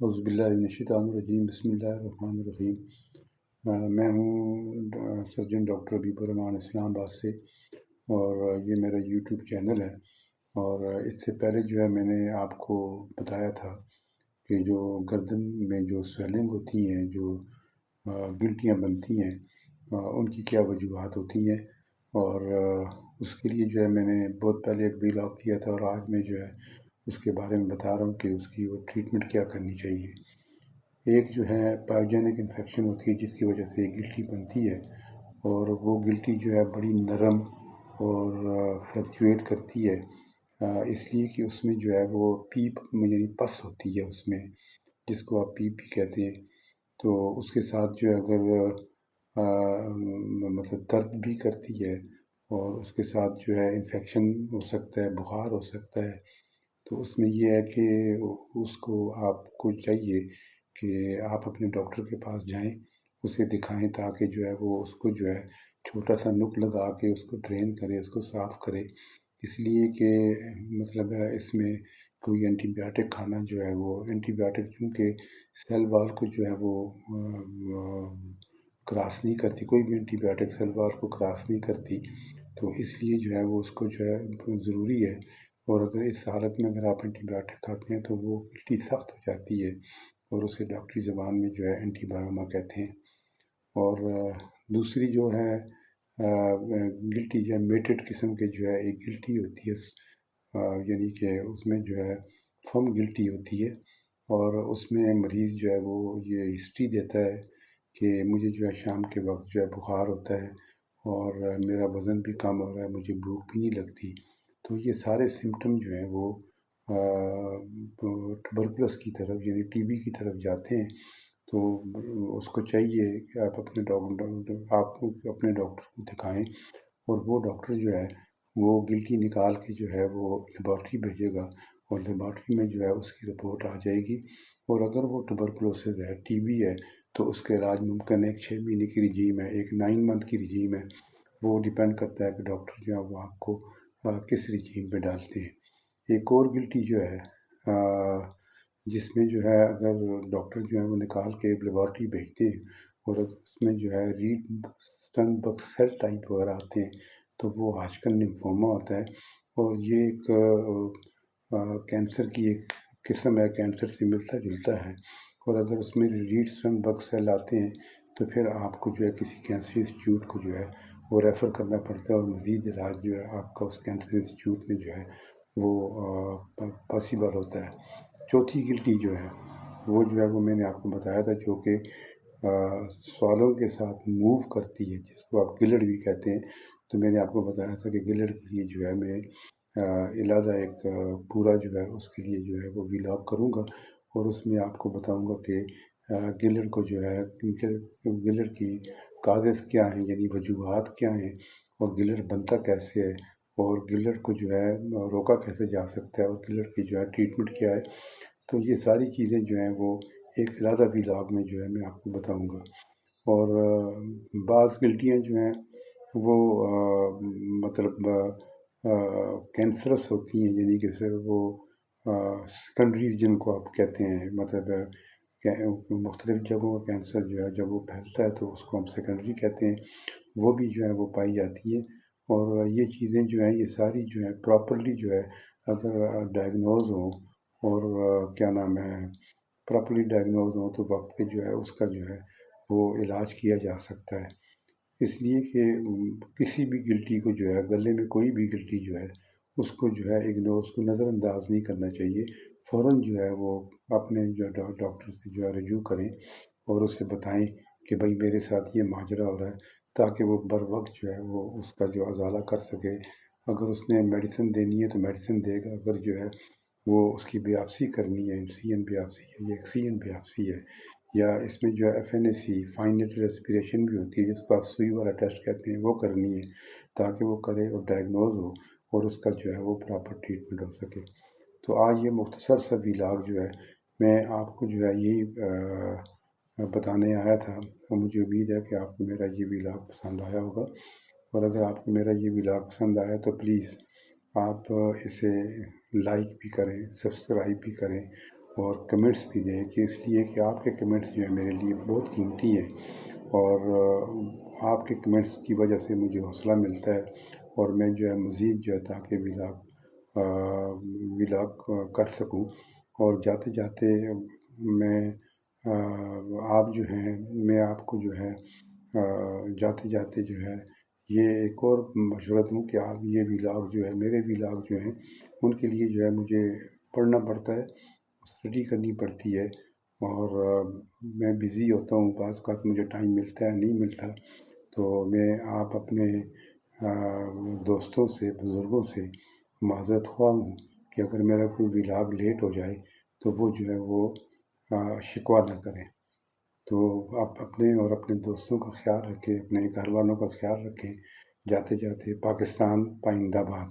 اعوذ باللہ من الشیطان الرجیم، بسم اللہ الرحمن الرحیم۔ میں ہوں سرجن ڈاکٹر حبیب الرحمان اسلام آباد سے، اور یہ میرا یوٹیوب چینل ہے۔ اور اس سے پہلے جو ہے میں نے آپ کو بتایا تھا کہ جو گردن میں جو سویلنگ ہوتی ہیں، جو گلٹیاں بنتی ہیں، ان کی کیا وجوہات ہوتی ہیں۔ اور اس کے لیے جو ہے میں نے بہت پہلے ایک ویلاگ کیا تھا، اور آج میں جو ہے اس کے بارے میں بتا رہا ہوں کہ اس کی وہ ٹریٹمنٹ کیا کرنی چاہیے۔ ایک جو ہے پایوجینک انفیکشن ہوتی ہے جس کی وجہ سے گلٹی بنتی ہے، اور وہ گلٹی جو ہے بڑی نرم اور فلکچویٹ کرتی ہے، اس لیے کہ اس میں جو ہے وہ پیپ یعنی پس ہوتی ہے اس میں، جس کو آپ پیپ بھی کہتے ہیں۔ تو اس کے ساتھ جو ہے اگر مطلب درد بھی کرتی ہے، اور اس کے ساتھ جو ہے انفیکشن ہو سکتا ہے، بخار ہو سکتا ہے۔ تو اس میں یہ ہے کہ اس کو آپ کو چاہیے کہ آپ اپنے ڈاکٹر کے پاس جائیں، اسے دکھائیں، تاکہ جو ہے وہ اس کو جو ہے چھوٹا سا نک لگا کے اس کو ڈرین کرے، اس کو صاف کرے۔ اس لیے کہ مطلب ہے اس میں کوئی اینٹی بایوٹک کھانا جو ہے وہ اینٹی بایوٹک، چونکہ سیل وال کو جو ہے وہ کراس نہیں کرتی، کوئی بھی اینٹی بایوٹک سیل وال کو کراس نہیں کرتی، تو اس لیے جو ہے وہ اس کو جو ہے ضروری ہے۔ اور اگر اس حالت میں اگر آپ اینٹی بایوٹک کھاتے ہیں تو وہ گلٹی سخت ہو جاتی ہے، اور اسے ڈاکٹری زبان میں جو ہے اینٹی بایوما کہتے ہیں۔ اور دوسری جو ہے گلٹی جو ہے میٹڈ قسم کے جو ہے ایک گلٹی ہوتی ہے، یعنی کہ اس میں جو ہے فم گلٹی ہوتی ہے، اور اس میں مریض جو ہے وہ یہ ہسٹری دیتا ہے کہ مجھے جو ہے شام کے وقت جو ہے بخار ہوتا ہے، اور میرا وزن بھی کم ہو رہا ہے، مجھے بھوک بھی نہیں لگتی۔ تو یہ سارے سمٹم جو ہیں وہ ٹبرکلوس کی طرف یعنی ٹی بی کی طرف جاتے ہیں۔ تو اس کو چاہیے کہ آپ اپنے ڈاکٹر کو دکھائیں، اور وہ ڈاکٹر جو ہے وہ گلٹی نکال کے جو ہے وہ لیبارٹری بھیجے گا، اور لیبارٹری میں جو ہے اس کی رپورٹ آ جائے گی۔ اور اگر وہ ٹبرکلوسز ہے، ٹی بی ہے، تو اس کے علاج ممکن ہے ایک 6 مہینے کی رجیم ہے، ایک 9 منتھ کی رجیم ہے۔ وہ ڈیپینڈ کرتا ہے کہ ڈاکٹر جو ہے وہ آپ کو کس رجیم پہ ڈالتے ہیں۔ ایک اور گلٹی جو ہے جس میں جو ہے اگر ڈاکٹر جو ہے وہ نکال کے لیبارٹری بھیجتے ہیں، اور اس میں جو ہے ریڈ سٹن بگ سیل ٹائپ وغیرہ آتے ہیں، تو وہ ہاجکن لمفوما ہوتا ہے، اور یہ ایک کینسر کی ایک قسم ہے، کینسر سے ملتا جلتا ہے۔ اور اگر اس میں ریڈ سٹن بگ سیل آتے ہیں تو پھر آپ کو جو ہے کسی کینسر انسٹیٹیوٹ کو جو ہے وہ ریفر کرنا پڑتا ہے، اور مزید علاج جو ہے آپ کا اس کینسر انسٹیٹیوٹ میں جو ہے وہ پاسبل ہوتا ہے۔ چوتھی گلٹی جو ہے وہ جو ہے وہ میں نے آپ کو بتایا تھا، جو کہ سوالوں کے ساتھ موو کرتی ہے، جس کو آپ گلڑ بھی کہتے ہیں۔ تو میں نے آپ کو بتایا تھا کہ گلڑ کے لیے جو ہے میں علیحدہ ایک پورا جو ہے اس کے لیے جو ہے وہ ویلاگ کروں گا، اور اس میں آپ کو بتاؤں گا کہ گلڑ کو جو ہے گلڑ کی کاغذ کیا ہیں، یعنی وجوہات کیا ہیں، اور گلڑ بنتا کیسے ہے، اور گلڑ کو جو ہے روکا کیسے جا سکتا ہے، اور گلڑ کی جو ہے ٹریٹمنٹ کیا ہے۔ تو یہ ساری چیزیں جو ہیں وہ ایک علیحدہ ویلاگ میں جو ہے میں آپ کو بتاؤں گا۔ اور بعض گلٹیاں جو ہیں وہ مطلب کینسرس ہوتی ہیں، یعنی کہ وہ سیکنڈریز جن کو آپ کہتے ہیں، مطلب مختلف جگہوں کا کینسر جو ہے جب وہ پھیلتا ہے تو اس کو ہم سیکنڈری کہتے ہیں، وہ بھی جو ہے وہ پائی جاتی ہے۔ اور یہ چیزیں جو ہیں یہ ساری جو ہے پراپرلی جو ہے اگر ڈائگنوز ہوں، اور کیا نام ہے پراپرلی ڈائگنوز ہوں، تو وقت پہ جو ہے اس کا جو ہے وہ علاج کیا جا سکتا ہے۔ اس لیے کہ کسی بھی گلٹی کو جو ہے گلے میں کوئی بھی گلٹی جو ہے اس کو جو ہے اگنور، اس کو نظر انداز نہیں کرنا چاہیے، فوراً جو ہے وہ اپنے جو ڈاکٹر سے جو ہے رجوع کریں، اور اسے بتائیں کہ بھائی میرے ساتھ یہ ماجرا ہو رہا ہے، تاکہ وہ بر وقت جو ہے وہ اس کا جو ازالہ کر سکے۔ اگر اس نے میڈیسن دینی ہے تو میڈیسن دے گا، اگر جو ہے وہ اس کی بیاپسی کرنی ہے، MCN بیاپسی ہے یا XCN بیاپسی ہے، یا اس میں جو ہے FNAC فائن نیڈل ریسپریشن بھی ہوتی ہے، جس کو آپ سوئی والا ٹیسٹ کہتے ہیں، وہ کرنی ہے، تاکہ وہ کرے اور ڈائگنوز ہو، اور اس کا جو ہے وہ پراپر ٹریٹمنٹ ہو سکے۔ تو آج یہ مختصر سا ویلاگ جو ہے میں آپ کو جو ہے یہی بتانے آیا تھا، اور مجھے امید ہے کہ آپ کو میرا یہ ویلاگ پسند آیا ہوگا۔ اور اگر آپ کو میرا یہ ویلاگ پسند آیا تو پلیز آپ اسے لائک بھی کریں، سبسکرائب بھی کریں، اور کمنٹس بھی دیں، کہ اس لیے کہ آپ کے کمنٹس جو ہیں میرے لیے بہت قیمتی ہیں، اور آپ کے کمنٹس کی وجہ سے مجھے حوصلہ ملتا ہے، اور میں جو ہے مزید جو ہے تاکہ ولاگ کر سکوں۔ اور جاتے جاتے میں آپ جو ہیں میں آپ کو جو ہے جاتے جاتے جو ہے یہ ایک اور مشورہ دوں کہ آپ یہ ولاگ جو ہے میرے ولاگ جو ہیں ان کے لیے جو ہے مجھے پڑھنا پڑتا ہے، اسٹڈی کرنی پڑتی ہے، اور میں بزی ہوتا ہوں، بعض اوقات مجھے ٹائم ملتا ہے نہیں ملتا، تو میں آپ اپنے دوستوں سے بزرگوں سے معذرت خواہ ہوں کہ اگر میرا کوئی ولاگ لیٹ ہو جائے تو وہ جو ہے وہ شکوہ نہ کریں۔ تو آپ اپنے اور اپنے دوستوں کا خیال رکھیں، اپنے گھر والوں کا خیال رکھیں۔ جاتے جاتے پاکستان پائندہ باد۔